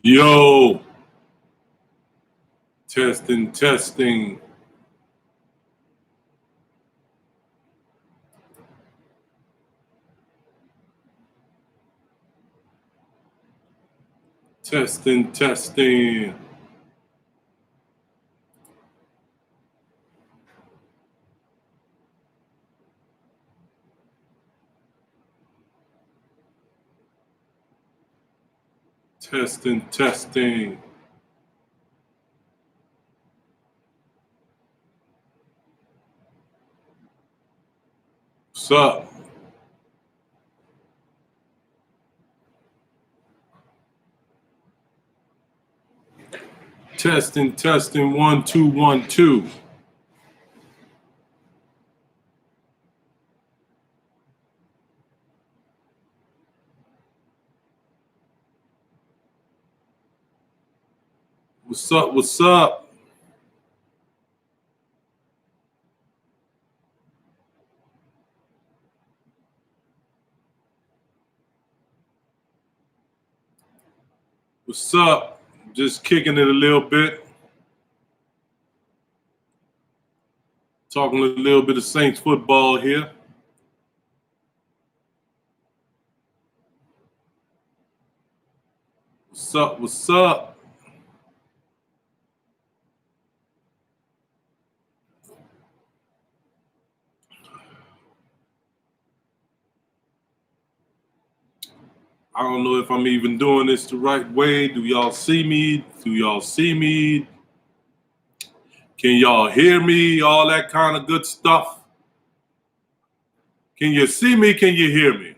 Yo, testing, testing. Testing, testing. Testing, testing. What's up? Testing, testing, 1, 2, 1, 2. What's up? What's up? What's up? Just kicking it a little bit. Talking a little bit of Saints football here. What's up? What's up? I don't know if I'm even doing this the right way. Do y'all see me? Do y'all see me? Can y'all hear me? All that kind of good stuff. Can you see me? Can you hear me?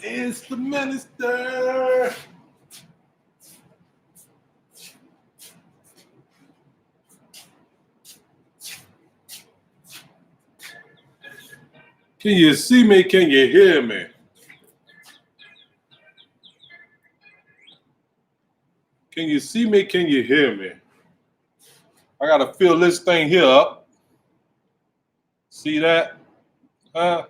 It's the minister. Can you see me? Can you hear me? Can you see me? Can you hear me? I gotta fill this thing here up. See that? Huh?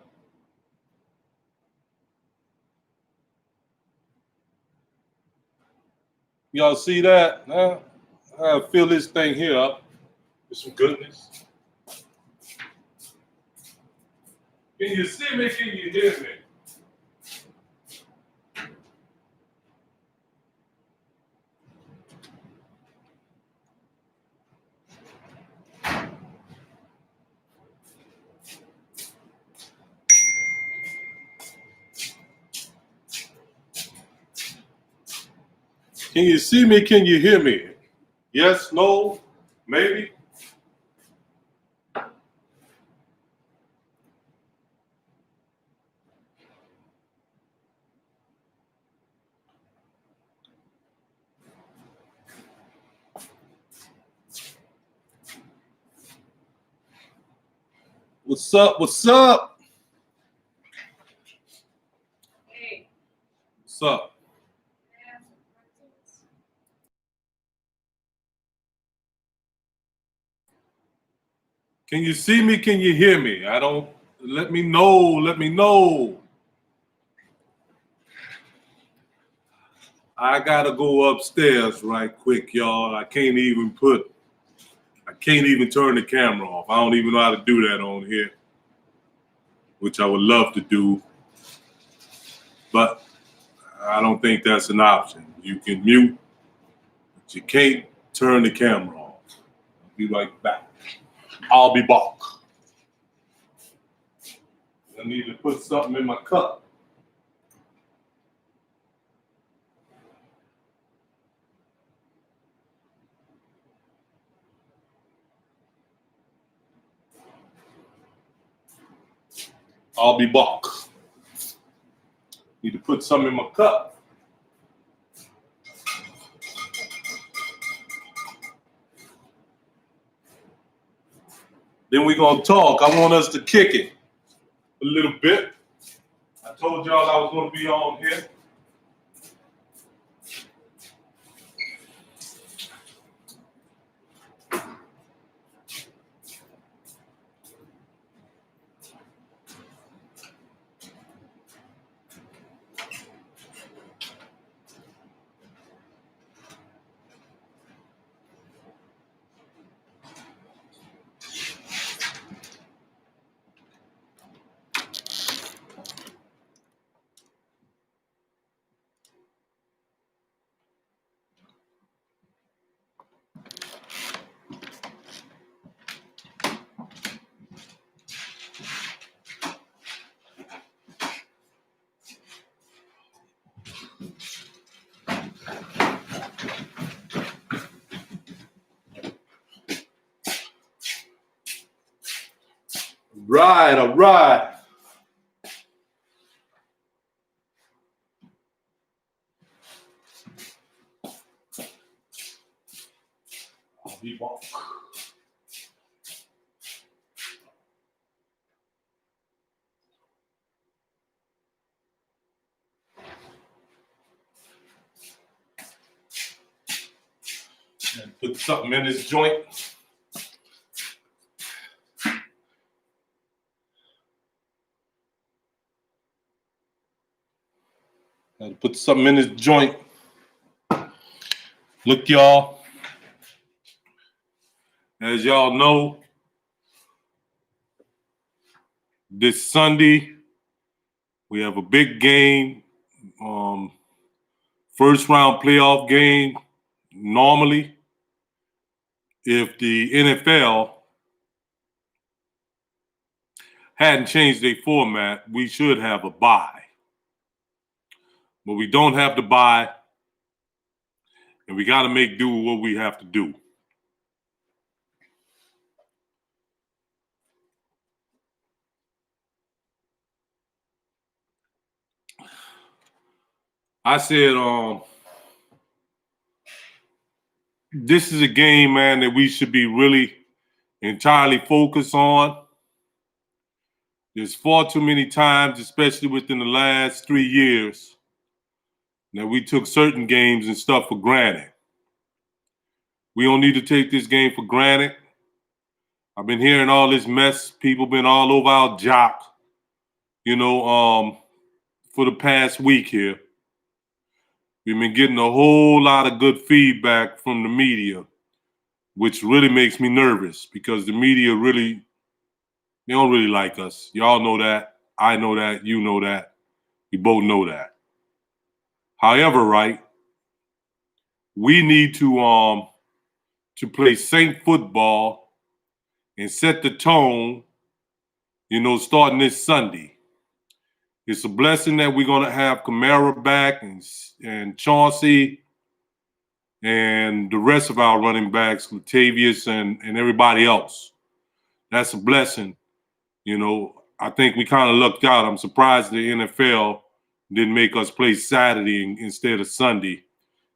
Y'all see that? Huh? I gotta fill this thing here up with some goodness. Can you see me? Can you hear me? Can you see me? Can you hear me? Yes, no, maybe. What's up? What's up? Hey. What's up? Can you see me? Can you hear me? I don't. Let me know. Let me know. I gotta go upstairs right quick, y'all. I can't even turn the camera off. I don't even know how to do that on here, which I would love to do, but I don't think that's an option. You can mute, but you can't turn the camera off. I'll be right back. I'll be back. I need to put something in my cup. I'll be back. Need to put something in my cup. Then we're going to talk. I want us to kick it a little bit. I told y'all I was going to be on here. All right. I'll be back. And put something in this joint. Had to put something in this joint. Look, y'all. As y'all know, this Sunday we have a big game. First round playoff game. Normally, if the NFL hadn't changed their format, we should have a bye. But we don't have the bye, and we got to make do what we have to do. I said, this is a game, man, that we should be really entirely focused on. There's far too many times, especially within the last 3 years, that we took certain games and stuff for granted. We don't need to take this game for granted. I've been hearing all this mess. People been all over our jock, for the past week here. We've been getting a whole lot of good feedback from the media, which really makes me nervous because the media they don't really like us. Y'all know that. I know that. You know that. We both know that. However, right, we need to play Saint football and set the tone, starting this Sunday. It's a blessing that we're going to have Kamara back and Chauncey and the rest of our running backs, Latavius and everybody else. That's a blessing. I think we kind of lucked out. I'm surprised the NFL didn't make us play Saturday instead of Sunday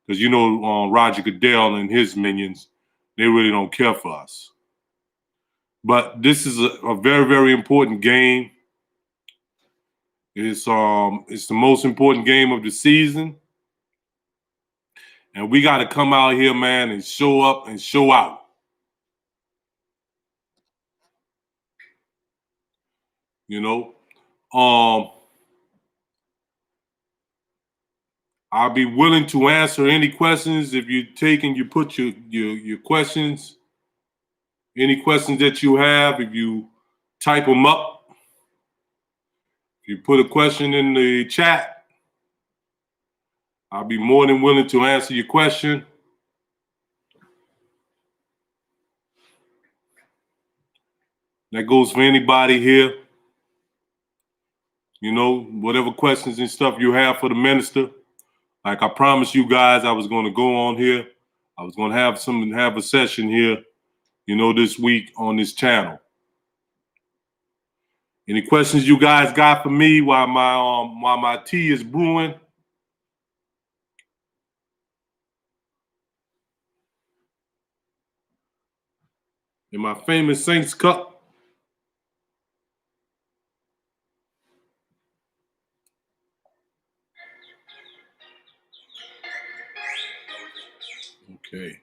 because, Roger Goodell and his minions, they really don't care for us. But this is a very, very important game. It's the most important game of the season. And we got to come out here, man, and show up and show out. I'll be willing to answer any questions if you put your questions, any questions that you have, if you type them up. If you put a question in the chat, I'll be more than willing to answer your question. That goes for anybody here. Whatever questions and stuff you have for the minister. Like I promised you guys I was going to go on here. I was going to have a session here, this week on this channel. Any questions you guys got for me while my tea is brewing? In my famous Saints cup. Okay.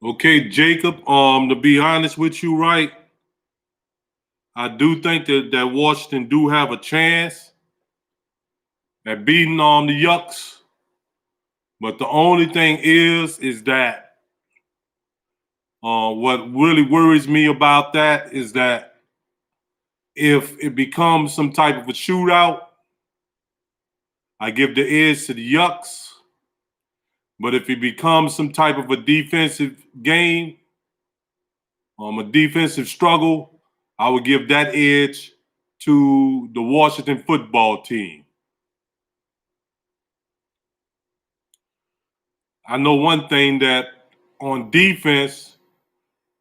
Okay, Jacob. To be honest with you, right, I do think that Washington do have a chance at beating the Yucks. But the only thing is that what really worries me about that is that if it becomes some type of a shootout, I give the edge to the Yucks. But if it becomes some type of a defensive game, a defensive struggle, I would give that edge to the Washington football team. I know one thing, that on defense,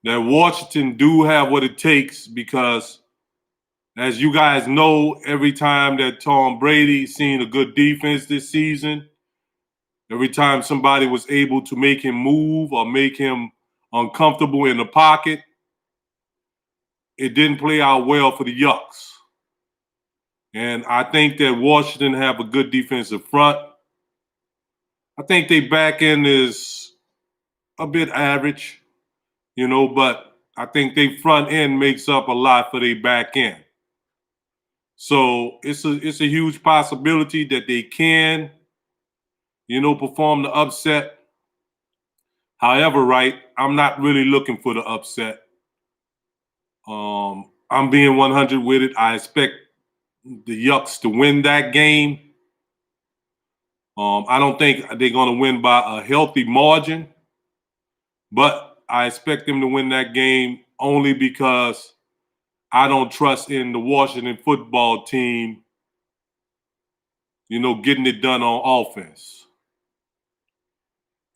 that Washington do have what it takes, because as you guys know, every time that Tom Brady seen a good defense this season, every time somebody was able to make him move or make him uncomfortable in the pocket, it didn't play out well for the Yucks. And I think that Washington have a good defensive front. I think their back end is a bit average, but I think their front end makes up a lot for their back end. So it's a huge possibility that they can, perform the upset. However, right, I'm not really looking for the upset. I'm being 100 with it. I expect the Yucks to win that game. I don't think they're going to win by a healthy margin, but I expect them to win that game only because I don't trust in the Washington football team, getting it done on offense.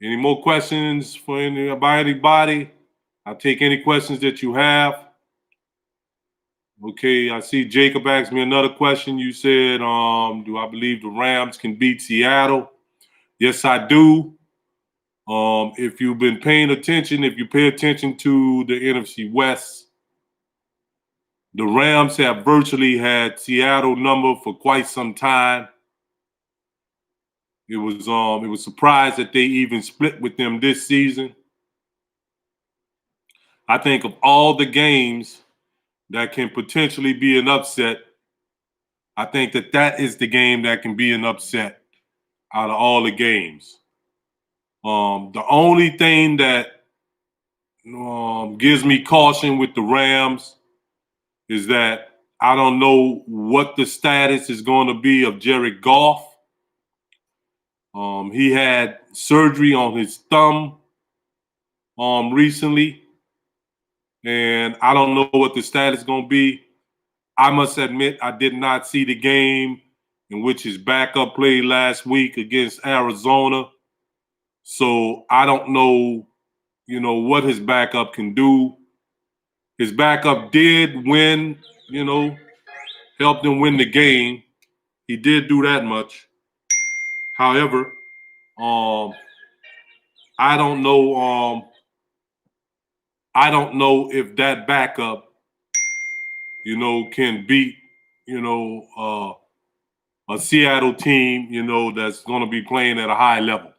Any more questions for anybody? I'll take any questions that you have. Okay, I see Jacob asked me another question. You said, do I believe the Rams can beat Seattle? Yes, I do. If you've been paying attention, if you pay attention to the NFC West, the Rams have virtually had Seattle number for quite some time. It was surprised that they even split with them this season. I think of all the games that can potentially be an upset, I think that is the game that can be an upset out of all the games. The only thing that gives me caution with the Rams is that I don't know what the status is going to be of Jared Goff. He had surgery on his thumb recently, and I don't know what the status is going to be. I must admit, I did not see the game in which his backup played last week against Arizona. So I don't know, what his backup can do. His backup did win, helped him win the game. He did do that much. However, I don't know. I don't know if that backup, can beat, a Seattle team, that's going to be playing at a high level.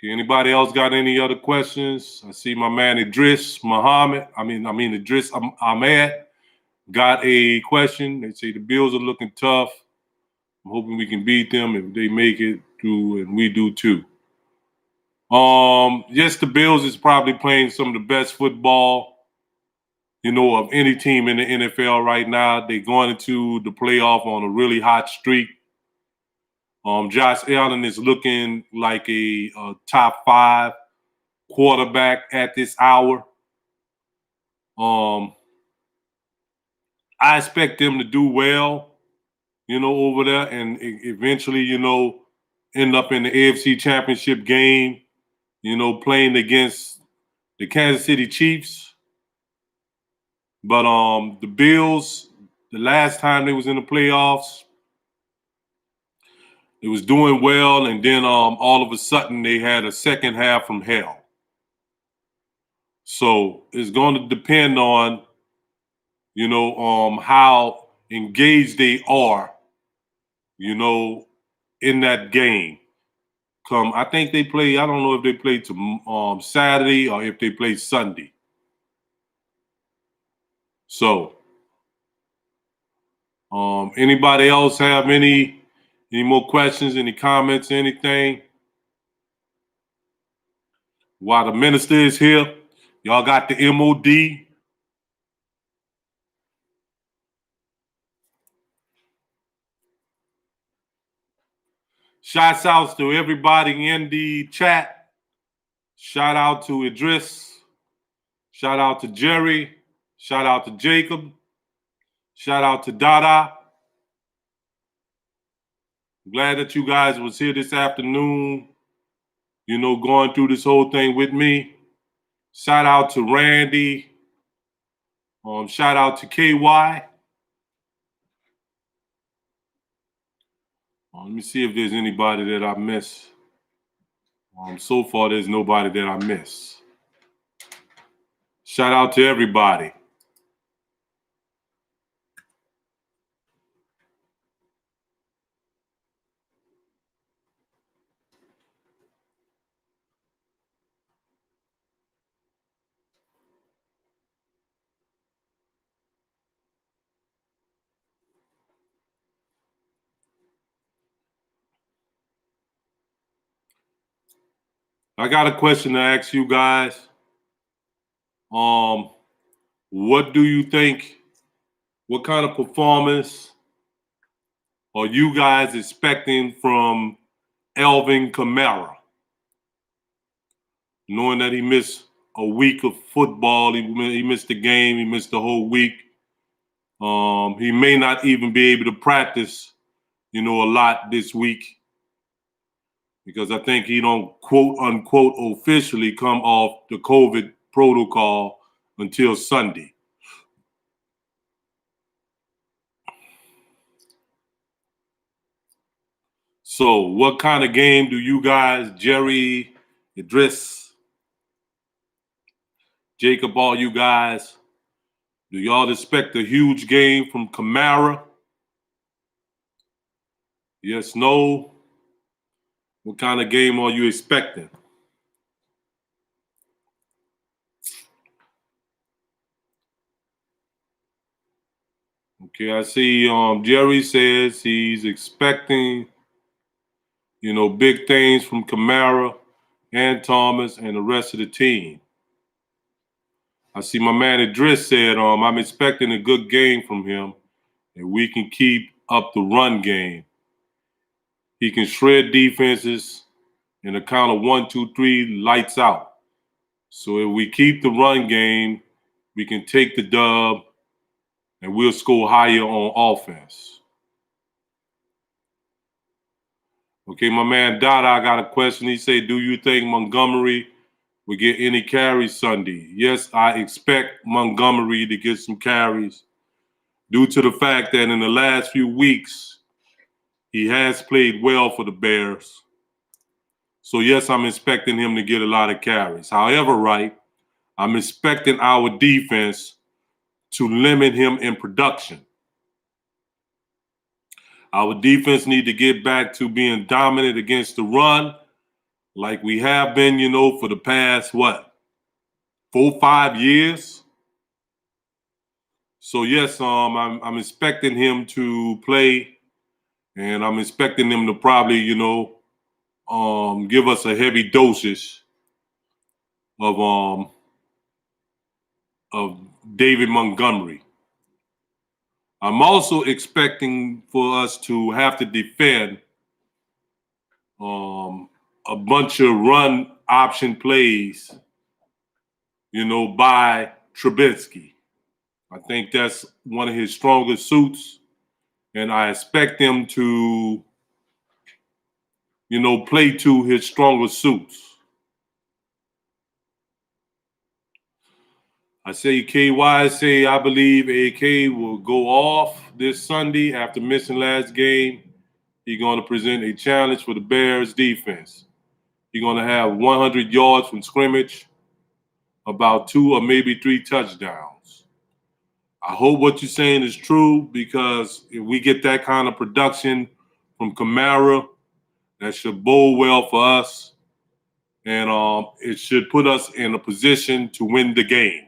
Okay, anybody else got any other questions? I see my man Idris Ahmed got a question. They say the Bills are looking tough. I'm hoping we can beat them if they make it through, and we do too. Yes, the Bills is probably playing some of the best football, of any team in the NFL right now. They're going into the playoff on a really hot streak. Josh Allen is looking like a top 5 quarterback at this hour. I expect them to do well, over there, and eventually, end up in the AFC Championship game, playing against the Kansas City Chiefs. But the Bills, the last time they was in the playoffs, it was doing well, and then all of a sudden they had a second half from hell. So it's going to depend on, how engaged they are, in that game. I think they play, I don't know if they play to Saturday or if they play Sunday. So, anybody else have any more questions, any comments, anything? While the minister is here, y'all got the MOD. Shouts out to everybody in the chat. Shout out to Idris. Shout out to Jerry. Shout out to Jacob. Shout out to Dada. Glad that you guys was here this afternoon, going through this whole thing with me. Shout out to Randy. Shout out to KY. Let me see if there's anybody that I miss. So far, there's nobody that I miss. Shout out to everybody. I got a question to ask you guys. What do you think? What kind of performance are you guys expecting from Alvin Kamara? Knowing that he missed a week of football, he missed the game, he missed the whole week. He may not even be able to practice, a lot this week, because I think he don't, quote unquote, officially come off the COVID protocol until Sunday. So what kind of game do you guys, Jerry, Idris, Jacob, all you guys, do y'all expect a huge game from Kamara? Yes, no? What kind of game are you expecting? Okay, I see Jerry says he's expecting, big things from Kamara and Thomas and the rest of the team. I see my man Idris said, I'm expecting a good game from him, and we can keep up the run game. He can shred defenses in a count of 1, 2, 3, lights out. So if we keep the run game, we can take the dub, and we'll score higher on offense. Okay, my man Dada got a question. He said, do you think Montgomery will get any carries Sunday? Yes, I expect Montgomery to get some carries due to the fact that in the last few weeks, he has played well for the Bears. So, yes, I'm expecting him to get a lot of carries. However, I'm expecting our defense to limit him in production. Our defense need to get back to being dominant against the run like we have been, for the past, 4, 5 years? So, yes, I'm expecting him to play, and I'm expecting him to probably, give us a heavy dosage of David Montgomery. I'm also expecting for us to have to defend a bunch of run option plays, by Trubisky. I think that's one of his strongest suits, and I expect him to, play to his strongest suits. I say KY say I believe AK will go off this Sunday after missing last game. He's going to present a challenge for the Bears defense. He's going to have 100 yards from scrimmage, about 2 or maybe 3 touchdowns. I hope what you're saying is true, because if we get that kind of production from Kamara that should bode well for us, and it should put us in a position to win the game.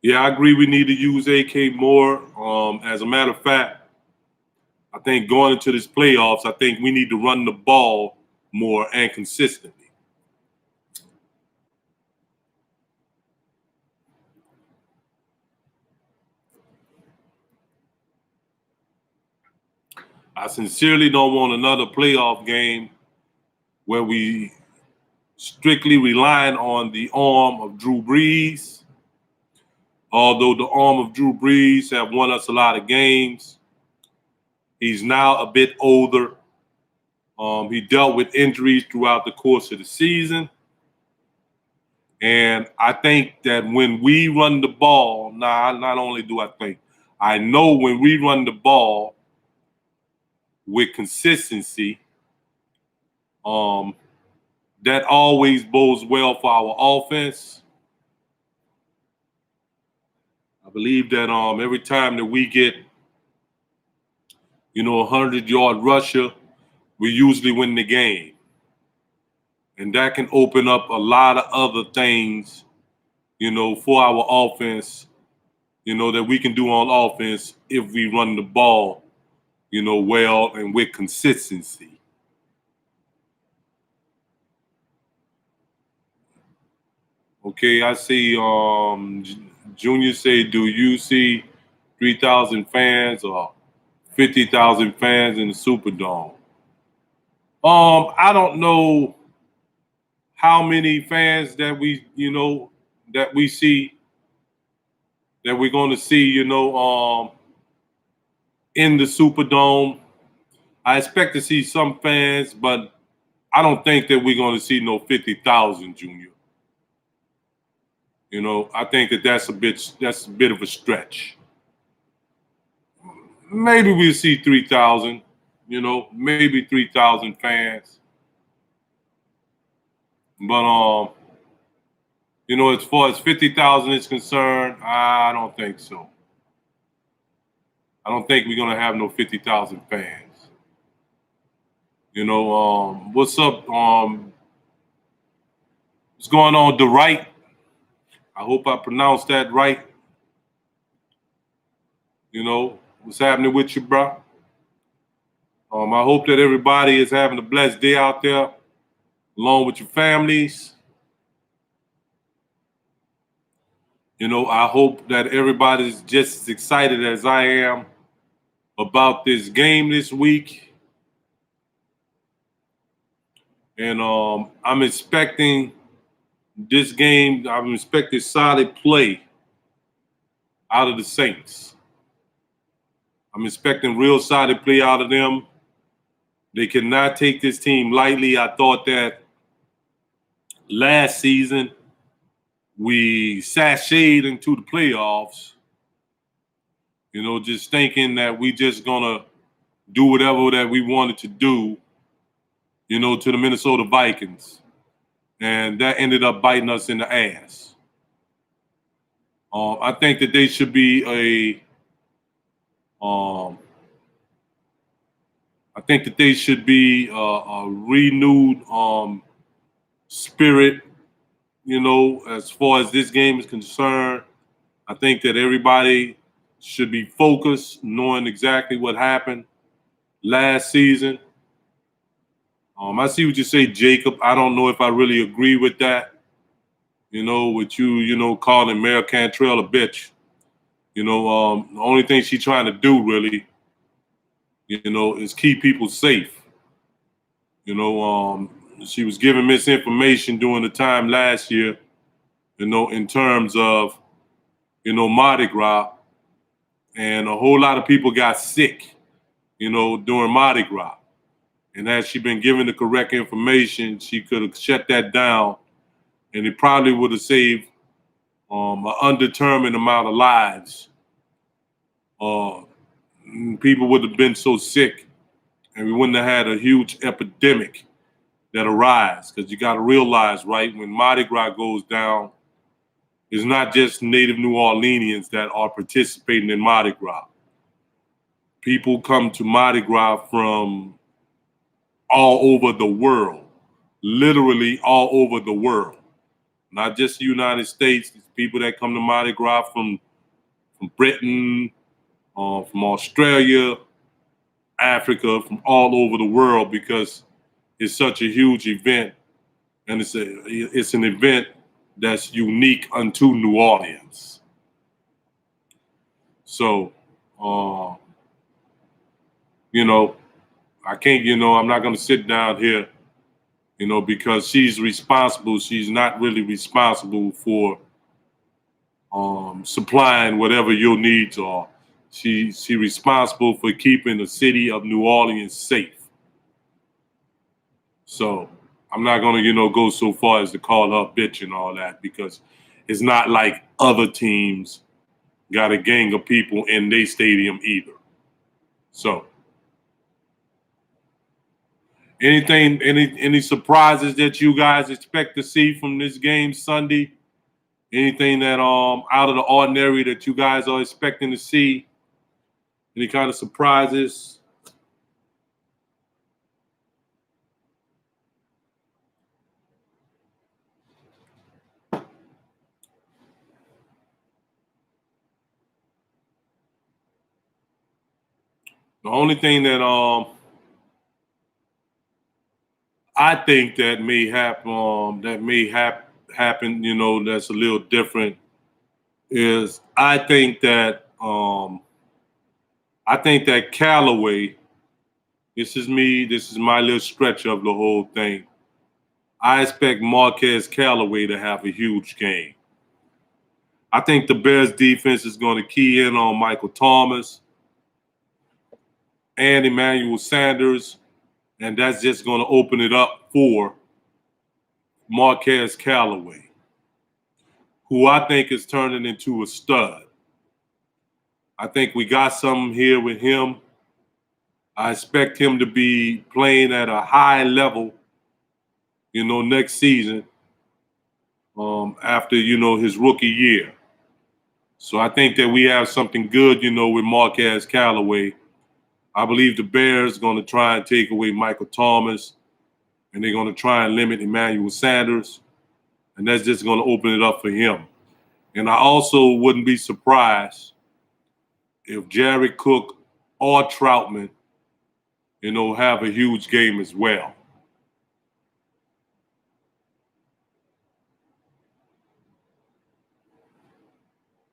Yeah, I agree we need to use AK more. As a matter of fact, I think going into this playoffs, I think we need to run the ball more and consistently. I sincerely don't want another playoff game where we strictly relying on the arm of Drew Brees. Although the arm of Drew Brees have won us a lot of games, he's now a bit older. He dealt with injuries throughout the course of the season. And I think that when we run the ball, not only do I think, I know when we run the ball with consistency, that always bodes well for our offense. I believe that every time that we get, a 100-yard rusher, we usually win the game. And that can open up a lot of other things, for our offense, that we can do on offense if we run the ball, well and with consistency. Okay, I see Junior say, do you see 3,000 fans or 50,000 fans in the Superdome? I don't know how many fans that we see, that we're going to see, in the Superdome. I expect to see some fans, but I don't think that we're going to see no 50,000, Junior. I think that's a bit of a stretch. Maybe we'll see 3,000, maybe 3,000 fans. But as far as 50,000 is concerned, I don't think so. I don't think we're gonna have no 50,000 fans. What's up? What's going on, the right? I hope I pronounced that right. What's happening with you, bro? I hope that everybody is having a blessed day out there, along with your families. I hope that everybody's just as excited as I am about this game this week. And I'm expecting this game, I'm expecting solid play out of the Saints. I'm expecting real solid play out of them. They cannot take this team lightly. I thought that last season we sashayed into the playoffs, just thinking that we just gonna do whatever that we wanted to do, to the Minnesota Vikings. And that ended up biting us in the ass. I think that they should be a renewed spirit, as far as this game is concerned. I think that everybody should be focused, knowing exactly what happened last season. I see what you say, Jacob. I don't know if I really agree with that. With you, calling Mayor Cantrell a bitch. The only thing she's trying to do really, is keep people safe. She was giving misinformation during the time last year, in terms of, Mardi Gras. And a whole lot of people got sick, during Mardi Gras. And had she been given the correct information, she could have shut that down, and it probably would have saved an undetermined amount of lives. People would have been so sick and we wouldn't have had a huge epidemic that arise. Because you got to realize, right, when Mardi Gras goes down, it's not just native New Orleanians that are participating in Mardi Gras. People come to Mardi Gras from all over the world, literally all over the world. Not just the United States. There's people that come to Mardi Gras from Britain, from Australia, Africa, from all over the world, because it's such a huge event, and it's an event that's unique unto New Orleans. So, you know, I can't, I'm not going to sit down here, because she's responsible. She's not really responsible for supplying whatever your needs are. She's responsible for keeping the city of New Orleans safe. So I'm not going to, go so far as to call her bitch and all that, because it's not like other teams got a gang of people in their stadium either. So any surprises that you guys expect to see from this game Sunday? Anything that out of the ordinary that you guys are expecting to see? Any kind of surprises? The only thing that I think that may happen, that's a little different, is I think that Callaway, this is my little stretch of the whole thing. I expect Marquez Callaway to have a huge game. I think the Bears defense is going to key in on Michael Thomas and Emmanuel Sanders, and that's just going to open it up for Marquez Callaway, who I think is turning into a stud. I think we got something here with him. I expect him to be playing at a high level, next season, after, his rookie year. So I think that we have something good, with Marquez Callaway. I believe the Bears are going to try and take away Michael Thomas, and they're going to try and limit Emmanuel Sanders, and that's just going to open it up for him. And I also wouldn't be surprised if Jared Cook or Troutman, have a huge game as well.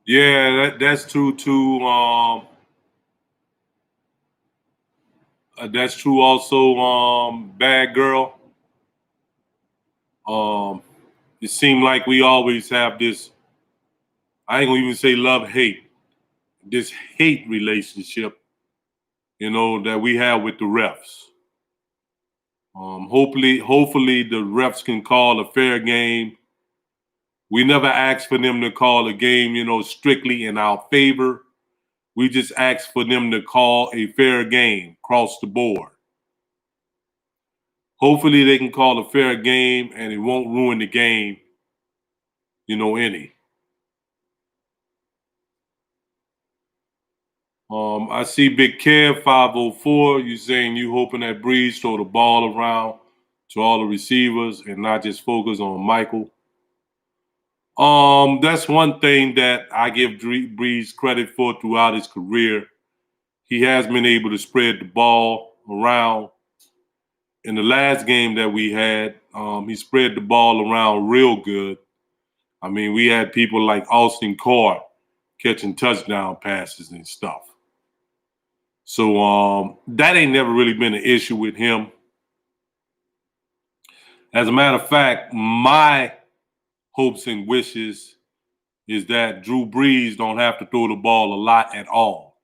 Yeah, that's true too. That's true also, Bad Girl. It seemed like we always have this, I ain't gonna even say love-hate, this hate relationship, that we have with the refs. Hopefully the refs can call a fair game. We never asked for them to call a game, strictly in our favor. We just asked for them to call a fair game across the board. Hopefully they can call a fair game and it won't ruin the game, any. I see Big Kev 504. You saying you hoping that Breeze throw the ball around to all the receivers and not just focus on Michael. That's one thing that I give Breeze credit for throughout his career. He has been able to spread the ball around. In the last game that we had, he spread the ball around real good. I mean, we had people like Austin Carr catching touchdown passes and stuff. So that ain't never really been an issue with him. As a matter of fact, my hopes and wishes is that Drew Brees don't have to throw the ball a lot at all,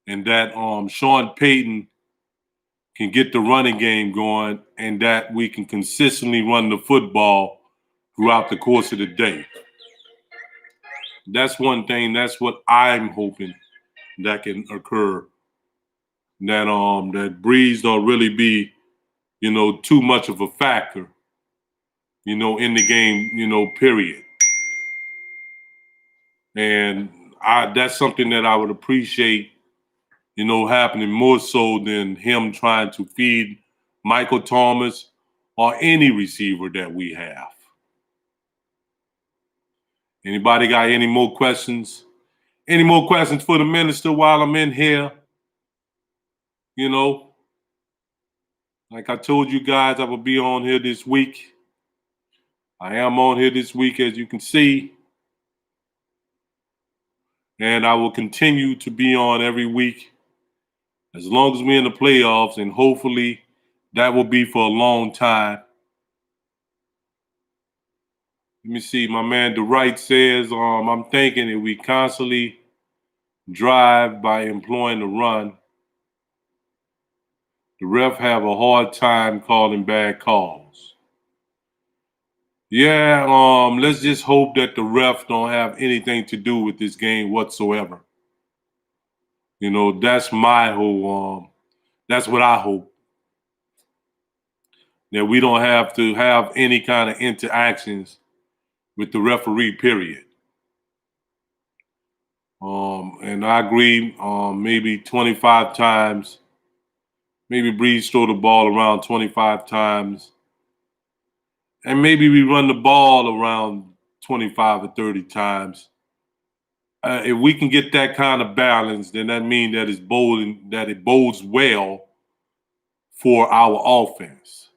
and that Sean Payton can get the running game going, and that we can consistently run the football throughout the course of the day. That's one thing. That's what I'm hoping that can occur that Breeze don't really be, too much of a factor, in the game, period. And that's something that I would appreciate, happening more so than him trying to feed Michael Thomas or any receiver that we have. Anybody got any more questions? Any more questions for the minister while I'm in here? Like I told you guys, I will be on here this week. I am on here this week, as you can see. And I will continue to be on every week as long as we're in the playoffs, and hopefully that will be for a long time. Let me see. My man DeWright says, I'm thinking that we constantly drive by employing the run. The ref have a hard time calling bad calls. Yeah, let's just hope that the ref don't have anything to do with this game whatsoever. That's my whole, that's what I hope. That we don't have to have any kind of interactions with the referee, period. And I agree, maybe 25 times. Maybe Breeze throw the ball around 25 times. And maybe we run the ball around 25 or 30 times. If we can get that kind of balance, then that means that it bodes well for our offense.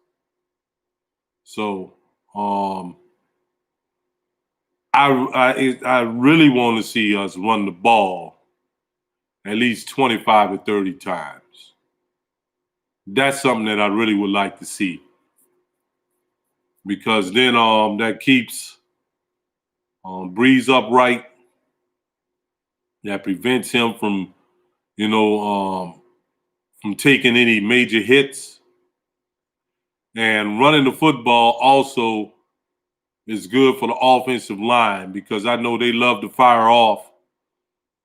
So I really want to see us run the ball at least 25 or 30 times. That's something that I really would like to see, because then that keeps Breeze upright. That prevents him from, from taking any major hits. And running the football also is good for the offensive line, because I know they love to fire off,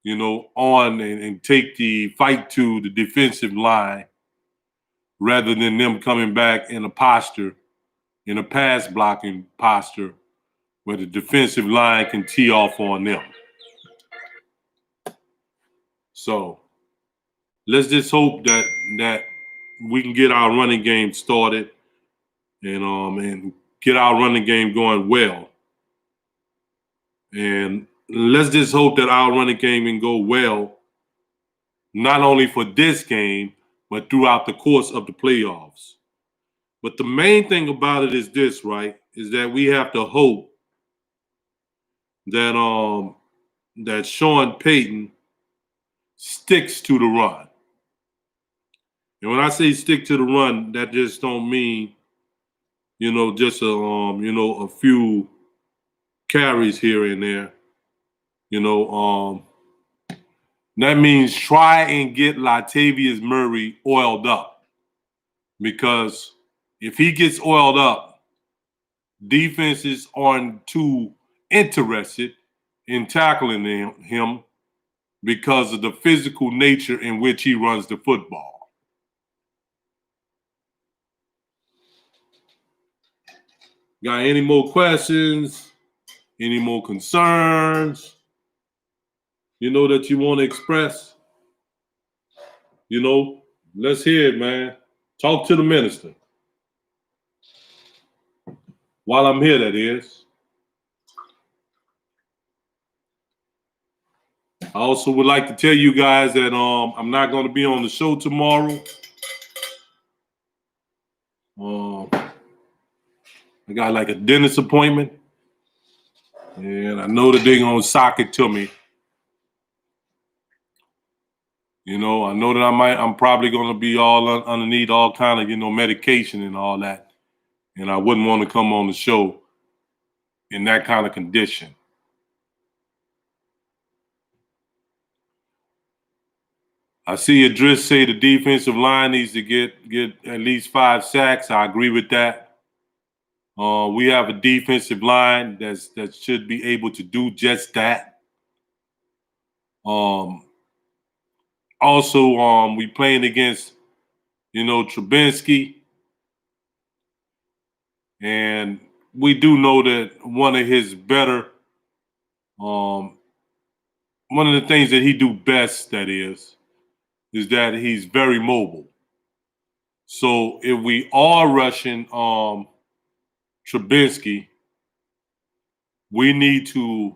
on and take the fight to the defensive line, rather than them coming back in a pass blocking posture where the defensive line can tee off on them. So let's just hope that we can get our running game started and get our running game going well. And let's just hope that our running game can go well, not only for this game, but throughout the course of the playoffs. But the main thing about it is this, right? Is that we have to hope that that Sean Payton sticks to the run. And when I say stick to the run, that just don't mean, just a few carries here and there. That means try and get Latavius Murray oiled up, because if he gets oiled up, defenses aren't too interested in tackling him because of the physical nature in which he runs the football. Got any more questions? Any more concerns? That you want to express? Let's hear it, man. Talk to the minister. While I'm here, that is. I also would like to tell you guys that I'm not going to be on the show tomorrow. I got like a dentist appointment, and I know that they're going to sock it to me. I know that I'm probably going to be all underneath all kind of, medication and all that. And I wouldn't want to come on the show in that kind of condition. I see Idris say the defensive line needs to get at least 5 sacks. I agree with that. We have a defensive line that should be able to do just that. Also, we playing against, Trubinsky. And we do know that one of the things that he do best, that is that he's very mobile. So if we are rushing Trubinsky, we need to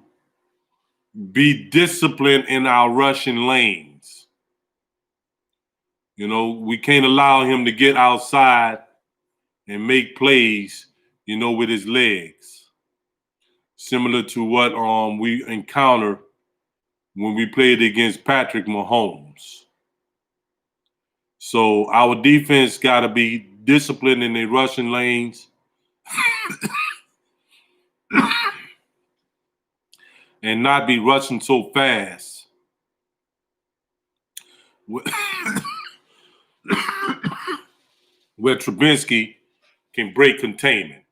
be disciplined in our rushing lanes. We can't allow him to get outside and make plays, with his legs. Similar to what we encounter when we played against Patrick Mahomes. So our defense got to be disciplined in their rushing lanes and not be rushing so fast where Trubinsky can break containment.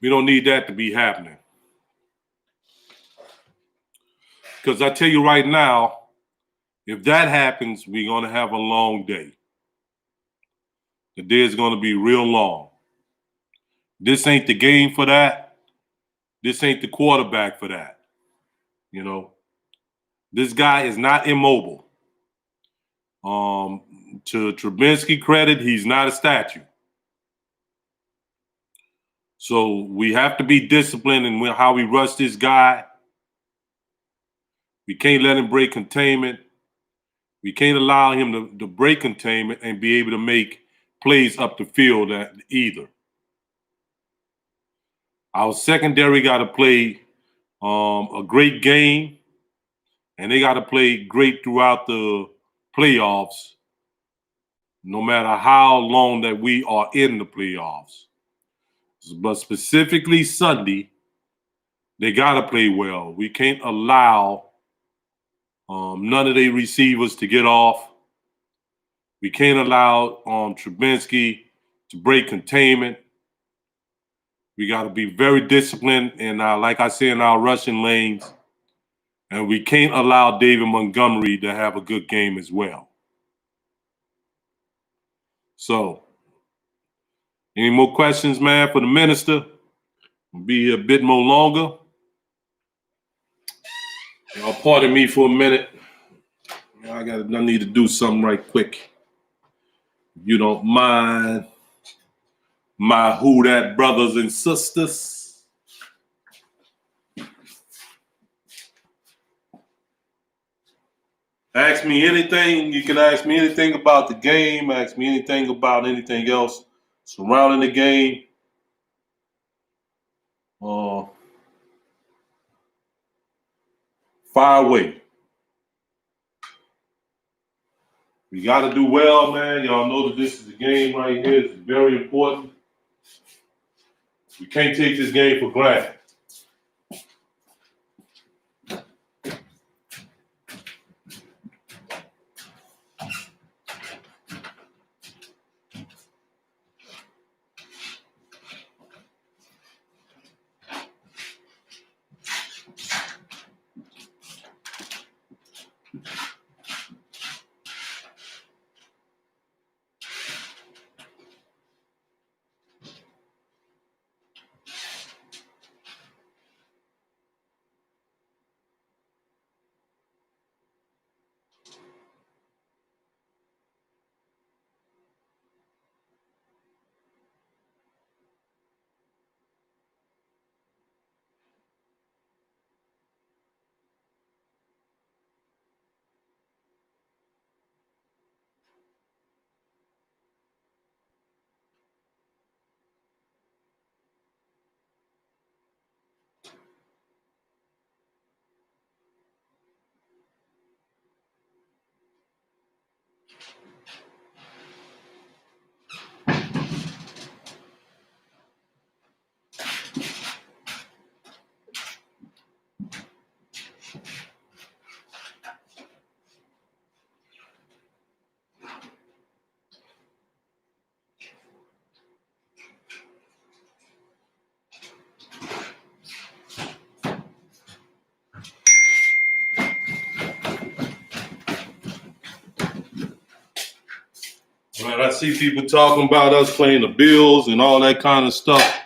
We don't need that to be happening. Because I tell you right now, if that happens, we're going to have a long day. The day is going to be real long. This ain't the game for that. This ain't the quarterback for that. This guy is not immobile. To Trubinsky credit, he's not a statue. So we have to be disciplined in how we rush this guy. We can't let him break containment. We can't allow him to break containment and be able to make plays up the field either. Our secondary got to play a great game, and they got to play great throughout the playoffs, no matter how long that we are in the playoffs. But specifically Sunday, they got to play well. We can't allow none of their receivers to get off. We can't allow Trubinsky to break containment. We got to be very disciplined in like I said, in our rushing lanes. And we can't allow David Montgomery to have a good game as well. So, any more questions, man, for the minister? We'll be here a bit more longer. Y'all pardon me for a minute. I need to do something right quick. If you don't mind, my who that brothers and sisters. Ask me anything. You can ask me anything about the game. Ask me anything about anything else surrounding the game. Fire away. We got to do well, man. Y'all know that this is the game right here. It's very important. We can't take this game for granted. Man, I see people talking about us playing the Bills and all that kind of stuff.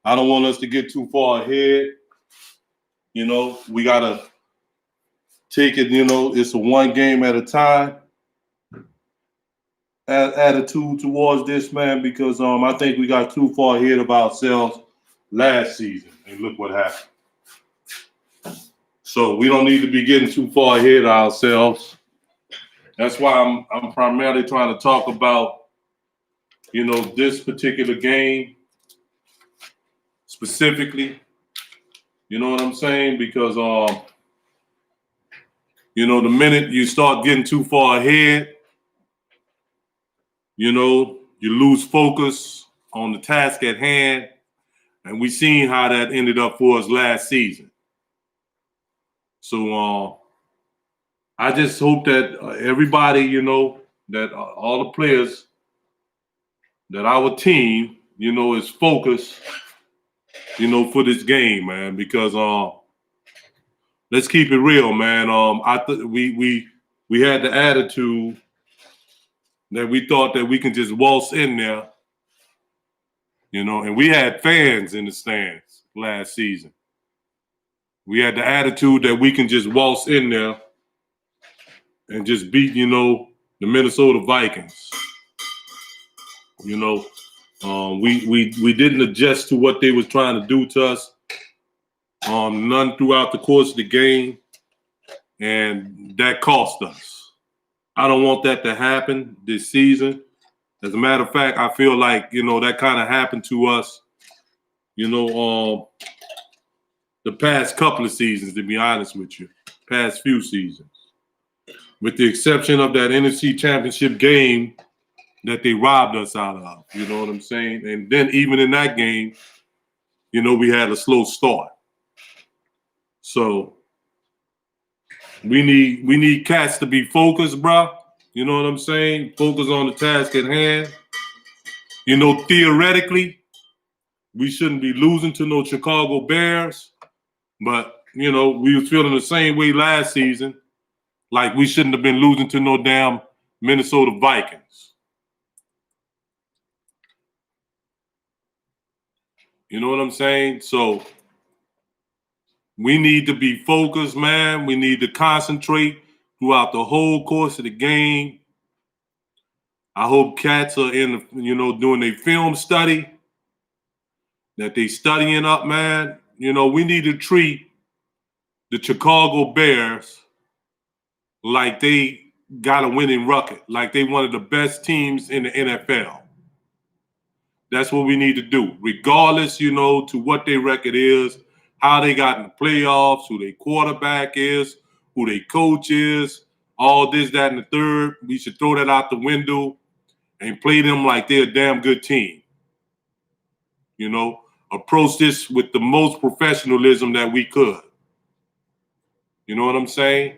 I don't want us to get too far ahead. You know, we got to take it, you know, it's a one game at a time attitude towards this, man, because I think we got too far ahead of ourselves last season. And look what happened. So we don't need to be getting too far ahead of ourselves. That's why I'm primarily trying to talk about, you know, this particular game specifically. You know what I'm saying? Because you know, the minute you start getting too far ahead, you know, you lose focus on the task at hand. And we seen how that ended up for us last season. So I just hope that everybody, you know, that all the players, that our team, you know, is focused, you know, for this game, man. Because let's keep it real, man. We had the attitude that we thought that we can just waltz in there, you know, and we had fans in the stands last season. We had the attitude that we can just waltz in there and just beat, you know, the Minnesota Vikings. You know, we didn't adjust to what they was trying to do to us. None throughout the course of the game, and that cost us. I don't want that to happen this season. As a matter of fact, I feel like, you know, that kind of happened to us, you know, the past couple of seasons, to be honest with you, past few seasons. With the exception of that NFC Championship game that they robbed us out of, you know what I'm saying? And then even in that game, you know, we had a slow start. So we need cats to be focused, bro. You know what I'm saying? Focus on the task at hand. You know, theoretically, we shouldn't be losing to no Chicago Bears, but, you know, we was feeling the same way last season, like we shouldn't have been losing to no damn Minnesota Vikings. You know what I'm saying? So we need to be focused, man. We need to concentrate throughout the whole course of the game. I hope cats are in, you know, doing their film study, that they studying up, man. You know, we need to treat the Chicago Bears like they got a winning record, like they one of the best teams in the NFL. That's what we need to do, regardless, you know, to what their record is, how they got in the playoffs, who their quarterback is, who their coach is, all this, that, and the third. We should throw that out the window and play them like they're a damn good team. You know, approach this with the most professionalism that we could. You know what I'm saying?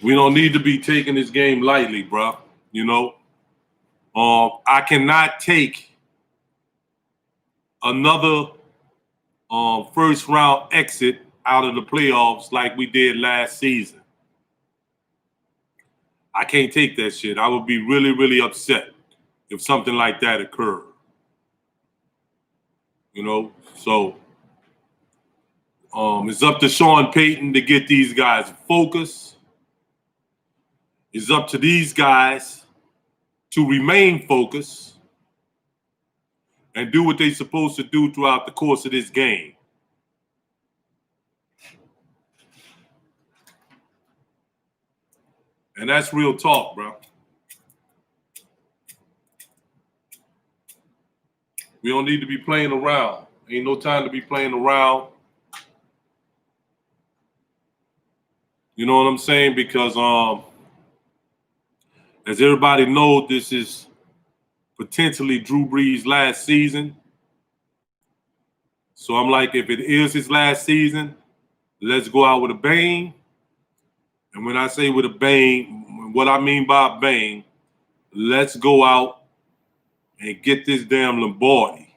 We don't need to be taking this game lightly, bro. You know, I cannot take another first round exit out of the playoffs like we did last season. I can't take that shit. I would be really, really upset if something like that occurred. You know, so it's up to Sean Payton to get these guys focused. It's up to these guys to remain focused and do what they're supposed to do throughout the course of this game. And that's real talk, bro. We don't need to be playing around. Ain't no time to be playing around. You know what I'm saying? Because as everybody knows, this is potentially Drew Brees' last season. So I'm like, if it is his last season, let's go out with a bang. And when I say with a bang, what I mean by a bang, let's go out and get this damn Lombardi.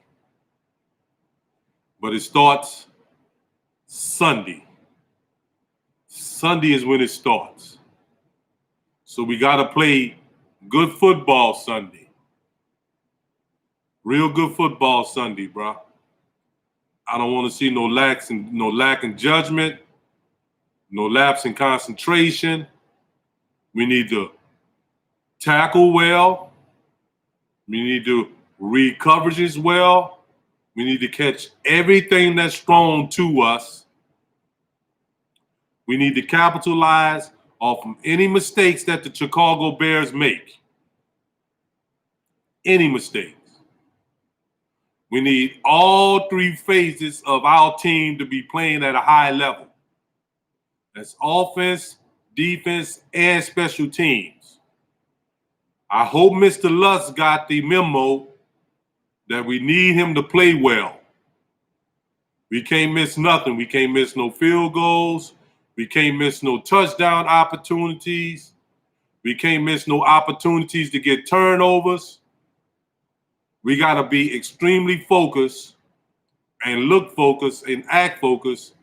But it starts Sunday. Sunday is when it starts. So we got to play good football Sunday. Real good football Sunday, bro. I don't want to see no lack in judgment, no lapse in concentration. We need to tackle well. We need to read coverages well. We need to catch everything that's thrown to us. We need to capitalize off of any mistakes that the Chicago Bears make. Any mistakes. We need all three phases of our team to be playing at a high level. That's offense, defense, and special teams. I hope Mr. Lutz got the memo that we need him to play well. We can't miss nothing. We can't miss no field goals. We can't miss no touchdown opportunities. We can't miss no opportunities to get turnovers. We got to be extremely focused and look focused and act focused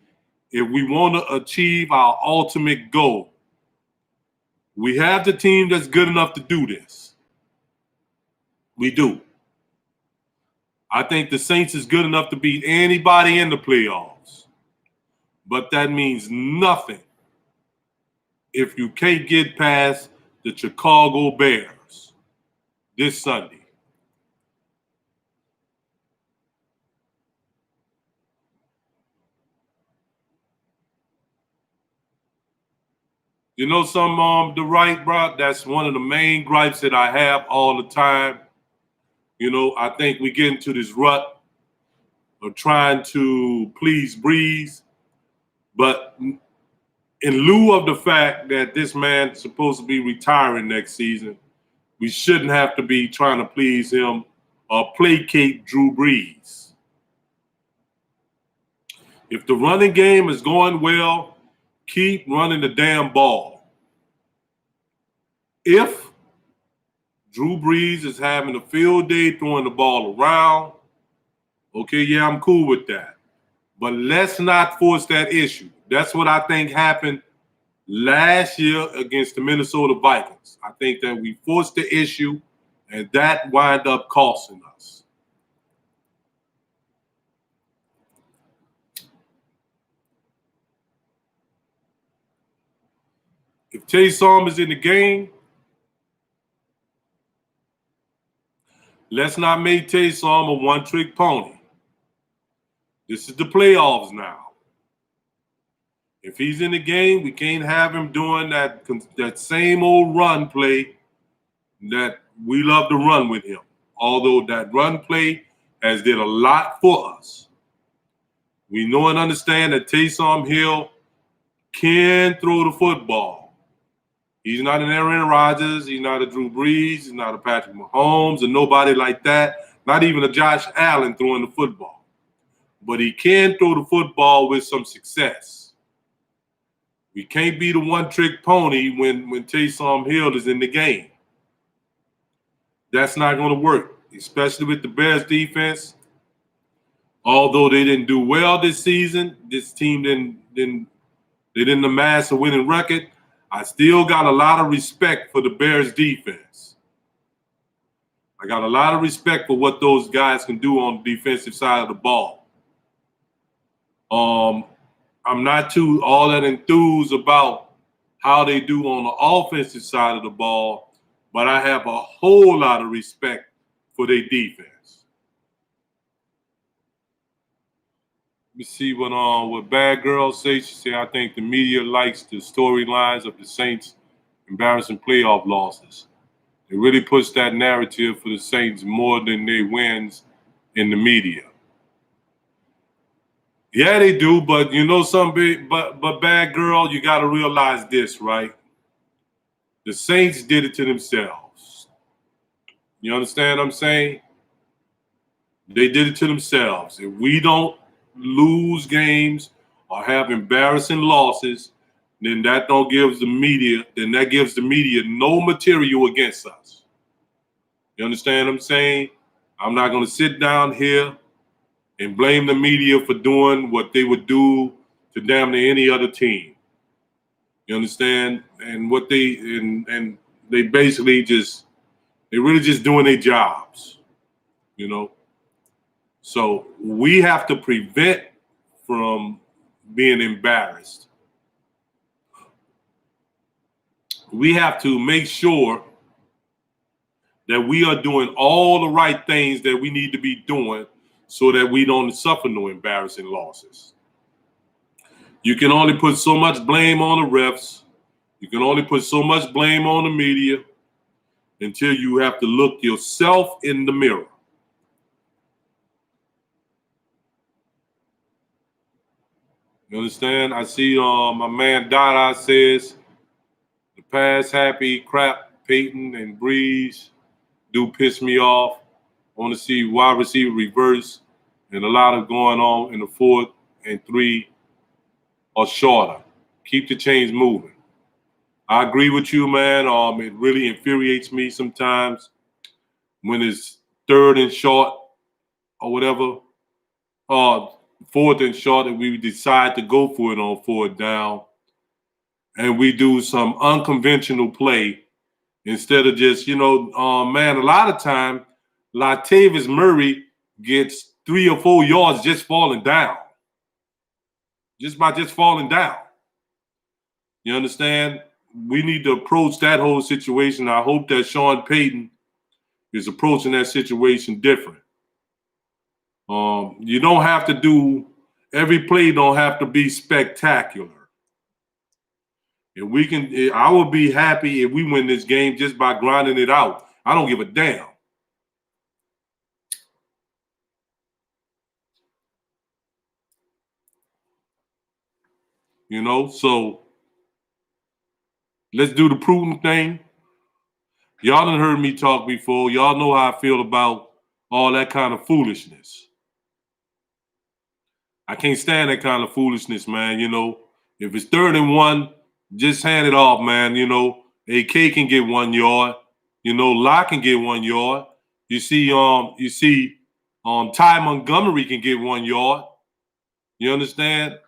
if we want to achieve our ultimate goal. We have the team that's good enough to do this. We do. I think the Saints is good enough to beat anybody in the playoffs. But that means nothing if you can't get past the Chicago Bears this Sunday. You know something, the right, bro? That's one of the main gripes that I have all the time. You know, I think we get into this rut of trying to please Breeze. But in lieu of the fact that this man's supposed to be retiring next season, we shouldn't have to be trying to please him or placate Drew Brees. If the running game is going well, keep running the damn ball. If Drew Brees is having a field day throwing the ball around, okay, yeah, I'm cool with that. But let's not force that issue. That's what I think happened last year against the Minnesota Vikings. I think that we forced the issue, and that wound up costing us. If Taysom is in the game, let's not make Taysom a one-trick pony. This is the playoffs now. If he's in the game, we can't have him doing that same old run play that we love to run with him. Although that run play has did a lot for us. We know and understand that Taysom Hill can throw the football. He's not an Aaron Rodgers. He's not a Drew Brees. He's not a Patrick Mahomes or nobody like that. Not even a Josh Allen throwing the football. But he can throw the football with some success. We can't be the one-trick pony when Taysom Hill is in the game. That's not going to work, especially with the Bears defense. Although they didn't do well this season, this team didn't amass a winning record. I still got a lot of respect for the Bears defense. I got a lot of respect for what those guys can do on the defensive side of the ball. I'm not too all that enthused about how they do on the offensive side of the ball, but I have a whole lot of respect for their defense. Let me see what Bad Girl says. She said, I think the media likes the storylines of the Saints' embarrassing playoff losses. It really puts that narrative for the Saints more than they wins in the media. Yeah, they do, but you know something, but Bad Girl, you got to realize this, right? The Saints did it to themselves. You understand what I'm saying? They did it to themselves. If we don't lose games or have embarrassing losses, then that gives the media no material against us. You understand what I'm saying? I'm not going to sit down here and blame the media for doing what they would do to damn near any other team. You understand? And what and they basically they're really just doing their jobs, you know. So we have to prevent from being embarrassed. We have to make sure that we are doing all the right things that we need to be doing so that we don't suffer no embarrassing losses. You can only put so much blame on the refs. You can only put so much blame on the media until you have to look yourself in the mirror. You understand? I see my man Dada says the pass happy crap Payton and Breeze do piss me off. I want to see wide receiver reverse and a lot of going on in the 4th and 3 or shorter. Keep the chains moving. I agree with you, man. It really infuriates me sometimes when it's 3rd and short or whatever, 4th and short, and we decide to go for it on 4th down, and we do some unconventional play instead of just, man, a lot of time, Latavius Murray gets 3 or 4 yards just falling down, just falling down. You understand? We need to approach that whole situation. I hope that Sean Payton is approaching that situation different. You don't have to do every play. Don't have to be spectacular. If we can, I would be happy if we win this game just by grinding it out. I don't give a damn. So let's do the prudent thing. Y'all done heard me talk before. Y'all know how I feel about all that kind of foolishness. I can't stand that kind of foolishness, man. If it's 3rd and 1, just hand it off, man. AK can get 1 yard. Locke can get 1 yard. You see, Ty Montgomery can get 1 yard. You understand?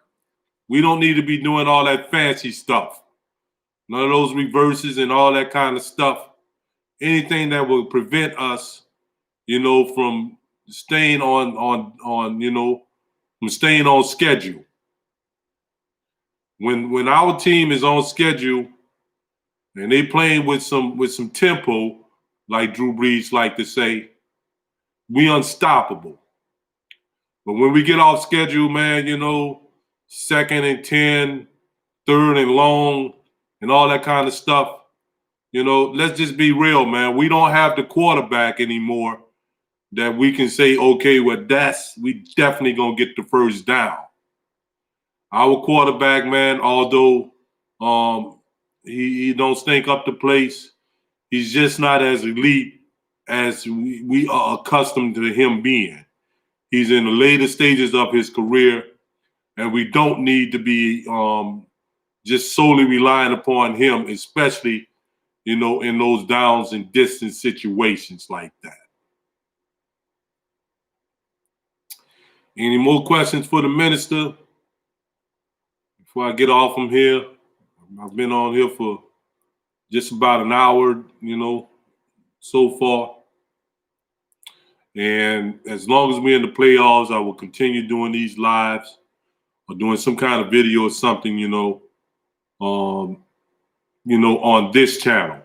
We don't need to be doing all that fancy stuff. None of those reverses and all that kind of stuff. Anything that will prevent us, from staying from staying on schedule. When our team is on schedule and they playing with some tempo, like Drew Brees like to say, we unstoppable. But when we get off schedule, man, 2nd and 10, 3rd and long, and all that kind of stuff, let's just be real, man. We don't have the quarterback anymore that we can say, okay, well, we definitely gonna get the 1st down. Our quarterback, man, although he don't stink up the place, he's just not as elite as we are accustomed to him being. He's in the later stages of his career, and we don't need to be just solely relying upon him, especially, in those downs and distance situations like that. Any more questions for the minister before I get off from here? I've been on here for just about an hour, so far. And as long as we're in the playoffs, I will continue doing these lives or doing some kind of video or something, on this channel.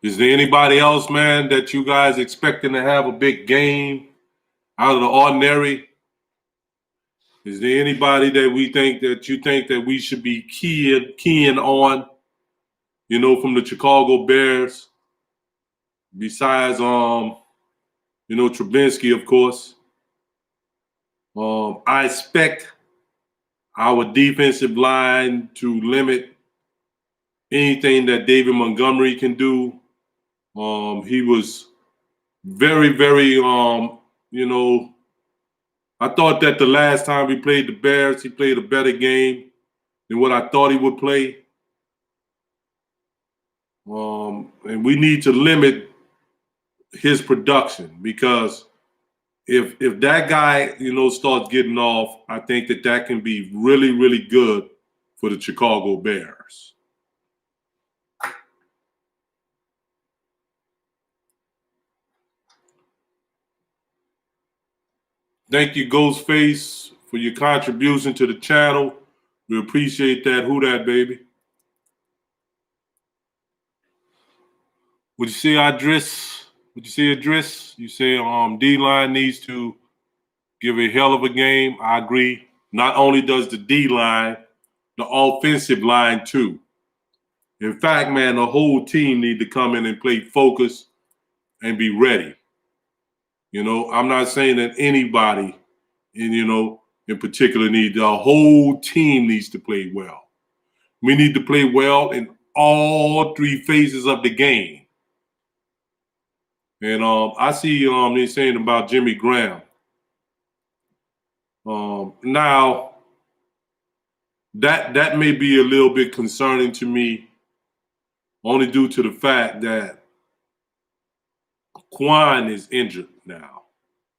Is there anybody else, man, that you guys expecting to have a big game out of the ordinary? Is there anybody that you think that we should be keying on, from the Chicago Bears? Besides, Trubinsky, of course. I expect our defensive line to limit anything that David Montgomery can do. He was very, very, I thought that the last time we played the Bears, he played a better game than what I thought he would play. And we need to limit his production because if that guy, starts getting off, I think that can be really, really good for the Chicago Bears. Thank you, Ghostface, for your contribution to the channel. We appreciate that. Who that, baby? Would you say Idris? Would you say Idris? You say D-line needs to give a hell of a game. I agree. Not only does the D-line, the offensive line too. In fact, man, the whole team need to come in and play focus and be ready. I'm not saying that anybody, in particular the whole team needs to play well. We need to play well in all three phases of the game. And I see they're saying about Jimmy Graham. Now, that may be a little bit concerning to me, only due to the fact that Quan is injured now.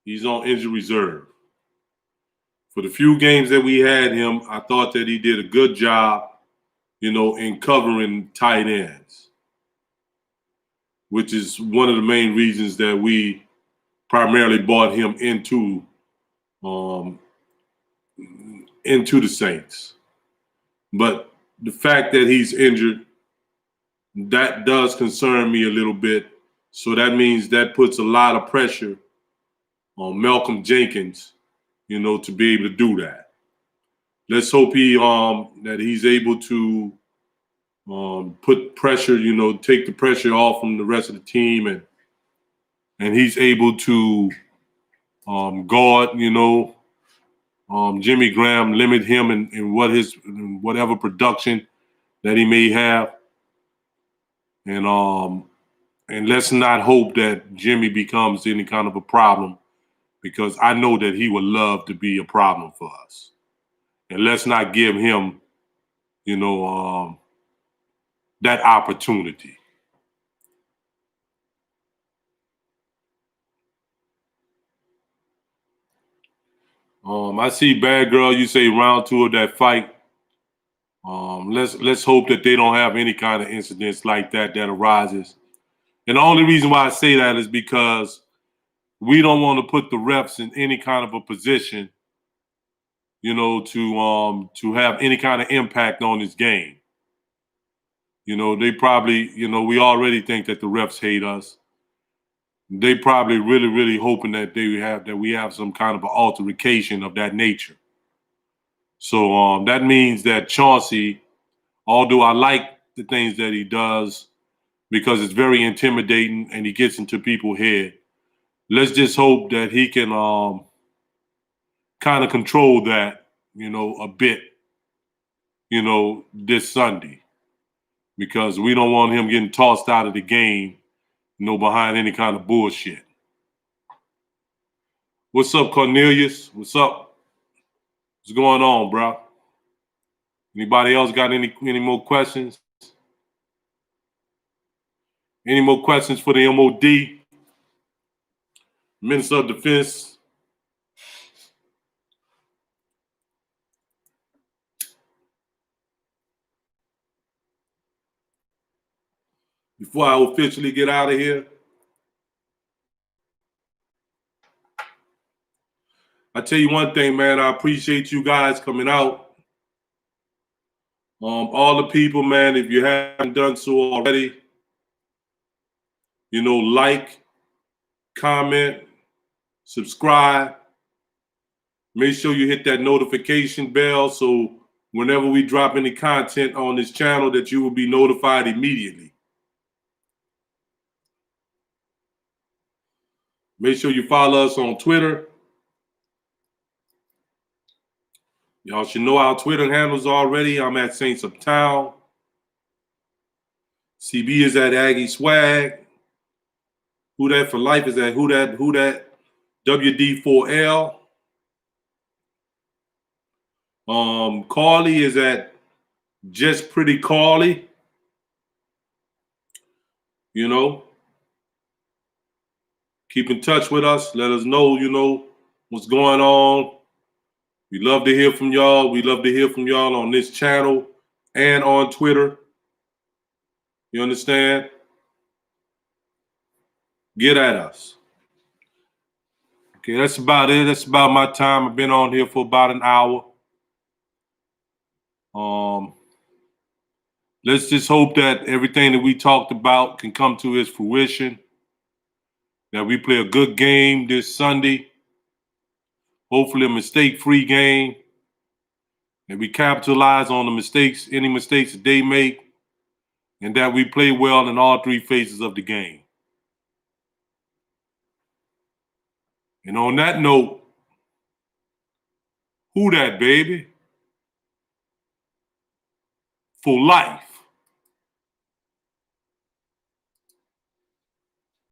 He's on injury reserve. For the few games that we had him, I thought that he did a good job, in covering tight ends, which is one of the main reasons that we primarily brought him into the Saints. But the fact that he's injured, that does concern me a little bit. So that means that puts a lot of pressure on Malcolm Jenkins, to be able to do that. Let's hope that he's able to put pressure, take the pressure off from the rest of the team, and he's able to guard, Jimmy Graham, limit him in whatever production that he may have, and let's not hope that Jimmy becomes any kind of a problem, because I know that he would love to be a problem for us. And let's not give him, that opportunity. I see Bad Girl, you say round 2 of that fight. Let's hope that they don't have any kind of incidents like that arises. And the only reason why I say that is because we don't want to put the refs in any kind of a position, to have any kind of impact on this game. They probably, we already think that the refs hate us. They probably really, really hoping that we have some kind of an altercation of that nature. So that means that Chauncey, although I like the things that he does because it's very intimidating and he gets into people's head, let's just hope that he can kind of control that, a bit, this Sunday, because we don't want him getting tossed out of the game, behind any kind of bullshit. What's up, Cornelius? What's up? What's going on, bro? Anybody else got any more questions? Any more questions for the MOD? Minister of Defense? Before I officially get out of here, I tell you one thing, man. I appreciate you guys coming out. All the people, man, if you haven't done so already, like, comment, subscribe. Make sure you hit that notification bell so whenever we drop any content on this channel that you will be notified immediately. Make sure you follow us on Twitter. Y'all should know our Twitter handles already. I'm at SaintsUptown. CB is at Aggie Swag. Who That for Life is at Who That WD4L. Carly is at Just Pretty Carly. Keep in touch with us. Let us know, what's going on. We love to hear from y'all. We love to hear from y'all on this channel and on Twitter. You understand? Get at us. Okay, that's about it. That's about my time. I've been on here for about an hour. Let's just hope that everything that we talked about can come to its fruition. That we play a good game this Sunday. Hopefully a mistake-free game. And we capitalize on the mistakes, any mistakes that they make. And that we play well in all three phases of the game. And on that note, who that, baby? For life.